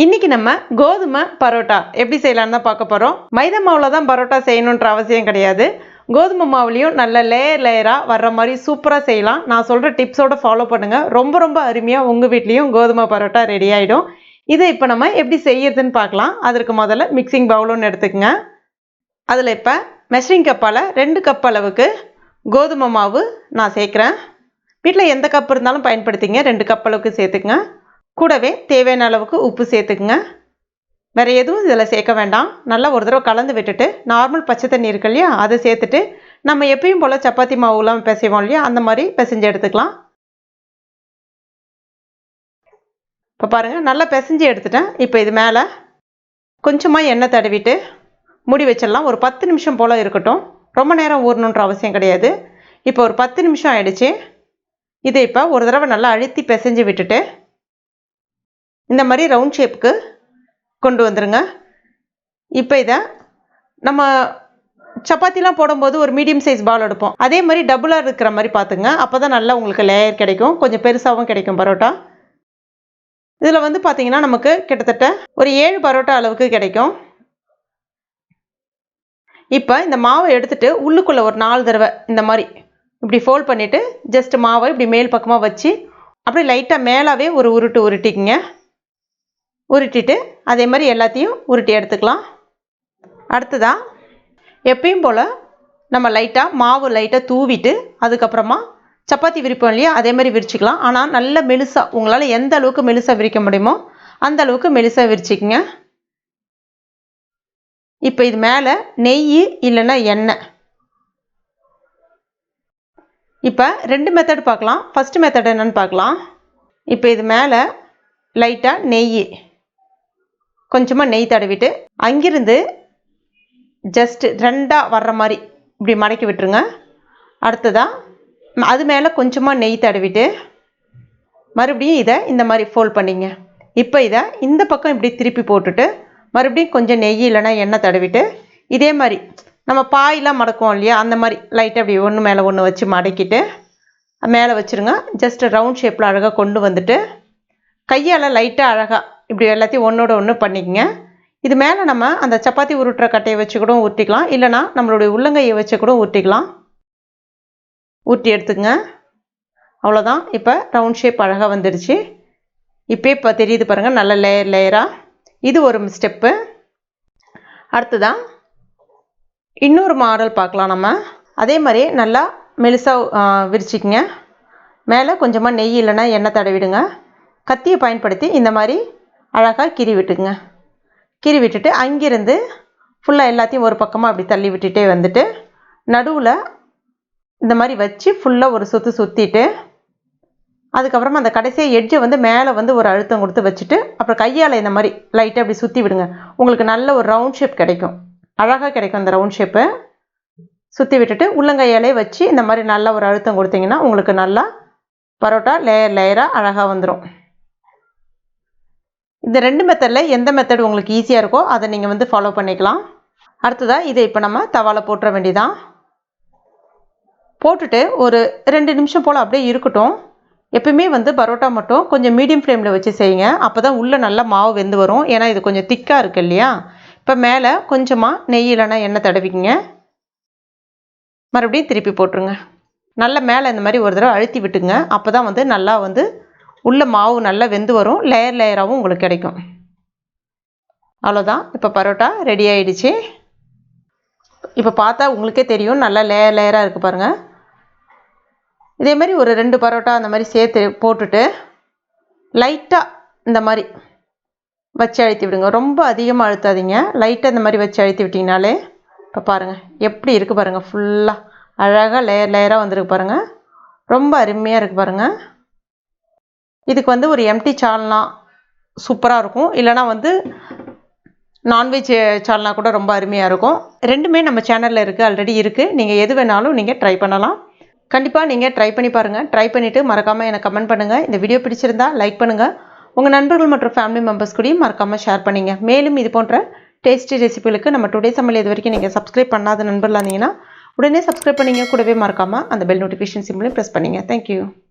இன்னைக்கு நம்ம கோதுமை பரோட்டா எப்படி செய்யலாம்னு தான் பார்க்க போகிறோம். மைதா மாவில் தான் பரோட்டா செய்யணுன்ற அவசியம் கிடையாது. கோதுமை மாவுலேயும் நல்ல லேயராக வர்ற மாதிரி சூப்பராக செய்யலாம். நான் சொல்கிற டிப்ஸோடு ஃபாலோ பண்ணுங்கள். ரொம்ப ரொம்ப அருமையாக உங்கள் வீட்லேயும் கோதுமை பரோட்டா ரெடி ஆகிடும். இதை இப்போ நம்ம எப்படி செய்யறதுன்னு பார்க்கலாம். அதற்கு முதல்ல மிக்சிங் பவுல் ஒன்று எடுத்துக்கங்க. அதில் இப்போ மெஷரிங் கப்பால் 2 கப் அளவுக்கு கோதுமை மாவு நான் சேர்க்குறேன். வீட்டில் எந்த கப் இருந்தாலும் பயன்படுத்திங்க. 2 கப் அளவுக்கு சேர்த்துக்குங்க. கூடவே தேவையான அளவுக்கு உப்பு சேர்த்துக்குங்க. வேறு எதுவும் இதில் சேர்க்க வேண்டாம். நல்லா ஒரு தடவை கலந்து விட்டுட்டு நார்மல் பச்சை தண்ணி இருக்கு இல்லையா, அதை சேர்த்துட்டு நம்ம எப்பயும் போல் சப்பாத்தி மாவுலாம் பிசைவோம் இல்லையா, அந்த மாதிரி பிசைஞ்சு எடுத்துக்கலாம். இப்போ பாருங்கள், நல்லா பிசைஞ்சு எடுத்துட்டேன். இப்போ இது மேலே கொஞ்சமாக எண்ணெய் தடவிட்டு மூடி வச்சிடலாம். ஒரு 10 நிமிஷம் போல் இருக்கட்டும். ரொம்ப நேரம் ஊறணுன்ற அவசியம் கிடையாது. இப்போ ஒரு 10 நிமிஷம் ஆயிடுச்சு. இதை இப்போ ஒரு தடவை நல்லா அழுத்தி பிசைஞ்சு விட்டுட்டு இந்த மாதிரி ரவுண்ட் ஷேப்புக்கு கொண்டு வந்துடுங்க. இப்போ இதை நம்ம சப்பாத்திலாம் போடும்போது ஒரு மீடியம் சைஸ் பால் எடுப்போம். அதே மாதிரி டபுளாக இருக்கிற மாதிரி பார்த்துங்க. அப்போ தான் நல்லா உங்களுக்கு லேயர் கிடைக்கும். கொஞ்சம் பெருசாகவும் கிடைக்கும் பரோட்டா. இதில் வந்து பார்த்தீங்கன்னா நமக்கு கிட்டத்தட்ட ஒரு 7 பரோட்டா அளவுக்கு கிடைக்கும். இப்போ இந்த மாவை எடுத்துகிட்டு உள்ளுக்குள்ளே ஒரு 4 தடவை இந்த மாதிரி இப்படி ஃபோல்ட் பண்ணிவிட்டு ஜஸ்ட் மாவை இப்படி மேல் பக்கமாக வச்சு அப்படியே லைட்டாக மேலாவே ஒரு உருட்டிக்குங்க. உருட்டிட்டு அதே மாதிரி எல்லாத்தையும் உருட்டி எடுத்துக்கலாம். அடுத்ததாக எப்பயும் போல் நம்ம மாவு லைட்டாக தூவிட்டு அதுக்கப்புறமா சப்பாத்தி விரிப்போம் இல்லையா, அதே மாதிரி விரிச்சிக்கலாம். ஆனால் நல்ல மெலிசாக, உங்களால் எந்த அளவுக்கு மெலிசாக விரிக்க முடியுமோ அந்த அளவுக்கு மெலிசாக விரிச்சிக்கங்க. இப்போ இது மேலே நெய் இல்லைன்னா எண்ணெய். இப்போ 2 மெத்தட் பார்க்கலாம். ஃபஸ்ட்டு மெத்தட் என்னன்னு பார்க்கலாம். இப்போ இது மேலே லைட்டாக நெய், கொஞ்சமாக நெய் தடவிட்டு அங்கிருந்து ஜஸ்ட் 2ஆக வர்ற மாதிரி இப்படி மடக்கி விட்டுருங்க. அடுத்ததாக அது மேலே கொஞ்சமாக நெய் தடவிட்டு மறுபடியும் இதை இந்த மாதிரி ஃபோல்ட் பண்ணிங்க. இப்போ இதை இந்த பக்கம் இப்படி திருப்பி போட்டுட்டு மறுபடியும் கொஞ்சம் நெய் இல்லைன்னா எண்ணெய் தடவிட்டு இதே மாதிரி நம்ம பாயெலாம் மடக்குவோம் இல்லையா, அந்த மாதிரி லைட்டாக இப்படி ஒன்று மேலே ஒன்று வச்சு மடக்கிட்டு மேலே வச்சுருங்க. ஜஸ்ட் ரவுண்ட் ஷேப்பில் அழகாக கொண்டு வந்துட்டு கையால் லைட்டாக அழகாக இப்படி எல்லாத்தையும் ஒன்றோட ஒன்று பண்ணிக்கங்க. இது மேலே நம்ம அந்த சப்பாத்தி உருட்டுற கட்டையை வச்சு கூட ஊற்றிக்கலாம், இல்லைனா நம்மளுடைய உள்ளங்கையை வச்சு கூட ஊற்றிக்கலாம். ஊற்றி எடுத்துக்கங்க. அவ்வளோதான். இப்போ ரவுண்ட் ஷேப் அழகாக வந்துடுச்சு. இப்போ தெரியுது பாருங்கள், நல்ல லேயராக. இது ஒரு ஸ்டெப்பு. அடுத்ததான் இன்னொரு மாடல் பார்க்கலாம். நம்ம அதே மாதிரி நல்லா மெலிசாக விரிச்சிக்கங்க. மேலே கொஞ்சமாக நெய் இல்லைன்னா எண்ணெய் தடவிடுங்க. கத்தியை பயன்படுத்தி இந்த மாதிரி அழகாக கீறி விட்டுங்க. கீறி விட்டுட்டு அங்கிருந்து ஃபுல்லாக எல்லாத்தையும் ஒரு பக்கமாக அப்படி தள்ளி விட்டுட்டே வந்துட்டு நடுவில் இந்த மாதிரி வச்சு ஃபுல்லாக ஒரு சுற்றிட்டு அதுக்கப்புறமா அந்த கடைசியாக எட்ஜை வந்து மேலே வந்து ஒரு அழுத்தம் கொடுத்து வச்சுட்டு அப்புறம் கையால் இந்த மாதிரி லைட்டாக அப்படி சுற்றி விடுங்க. உங்களுக்கு நல்ல ஒரு ரவுண்ட் ஷேப் கிடைக்கும். அழகாக கிடைக்கும் அந்த ரவுண்ட் ஷேப்பு. சுற்றி விட்டுட்டு உள்ளங்கையாலே வச்சு இந்த மாதிரி நல்லா ஒரு அழுத்தம் கொடுத்தீங்கன்னா உங்களுக்கு நல்லா பரோட்டா லேயராக அழகாக வந்துடும். இந்த 2 மெத்தடில் எந்த மெத்தட் உங்களுக்கு ஈஸியாக இருக்கோ அதை நீங்கள் வந்து ஃபாலோ பண்ணிக்கலாம். அடுத்ததாக இதை இப்போ நம்ம தவாவில் போட்டுற வேண்டியதான். போட்டுட்டு ஒரு 2 நிமிஷம் போல் அப்படியே இருக்கட்டும். எப்பவுமே வந்து பரோட்டா மட்டும் கொஞ்சம் மீடியம் ஃப்ளேமில் வச்சு செய்யுங்க. அப்போ தான் உள்ளே நல்லா மாவு வெந்து வரும். ஏன்னா இது கொஞ்சம் திக்காக இருக்குது இல்லையா. இப்போ மேலே கொஞ்சமாக நெய் இல்லைன்னா எண்ணெய் தடவிக்கிங்க. மறுபடியும் திருப்பி போட்டுருங்க. நல்லா மேலே இந்த மாதிரி ஒரு தடவை அழுத்தி விட்டுங்க. அப்போ தான் வந்து நல்லா வந்து உள்ள மாவு நல்லா வெந்து வரும். லேயராகவும் உங்களுக்கு கிடைக்கும். அவ்வளோதான். இப்போ பரோட்டா ரெடி ஆகிடுச்சு. இப்போ பார்த்தா உங்களுக்கே தெரியும் நல்லா லேயராக இருக்குது பாருங்கள். இதே மாதிரி ஒரு 2 பரோட்டா அந்த மாதிரி சேர்த்து போட்டுட்டு லைட்டாக இந்த மாதிரி வச்சு அழுத்தி விடுங்க. ரொம்ப அதிகமாக அழுத்தாதீங்க. லைட்டாக இந்த மாதிரி வச்சு அழுத்தி விட்டிங்கனாலே இப்போ பாருங்கள் எப்படி இருக்குது பாருங்கள். ஃபுல்லாக அழகாக லேயராக வந்துருக்கு பாருங்கள். ரொம்ப அருமையாக இருக்குது பாருங்கள். இதுக்கு வந்து ஒரு எம்டி சால்னா சூப்பராக இருக்கும். இல்லைனா வந்து நான்வெஜ் சால்னா கூட ரொம்ப அருமையாக இருக்கும். 2மே நம்ம சேனலில் இருக்குது, ஆல்ரெடி இருக்குது. நீங்கள் எது வேணாலும் நீங்கள் ட்ரை பண்ணலாம். கண்டிப்பாக நீங்கள் ட்ரை பண்ணி பாருங்கள். ட்ரை பண்ணிவிட்டு மறக்காமல் எனக்கு கமெண்ட் பண்ணுங்கள். இந்த வீடியோ பிடிச்சிருந்தா லைக் பண்ணுங்கள். உங்கள் நண்பர்கள் மற்றும் ஃபேமிலி மெம்பர்ஸ் கூடயும் மறக்காமல் ஷேர் பண்ணிங்க. மேலும் இது போன்ற டேஸ்டி ரெசிபிகளுக்கு நம்ம டுடே சமையல் இது வரைக்கும் நீங்கள் சப்ஸ்கிரைப் பண்ணாத நண்பர்களாக இருந்தீங்கன்னா உடனே சப்ஸ்கிரைப் பண்ணிங்க. கூடவே மறக்காமல் அந்த பெல் நோட்டிஃபிகேஷன் சிம்பிளையும் ப்ரெஸ் பண்ணிங்க. தேங்க்யூ.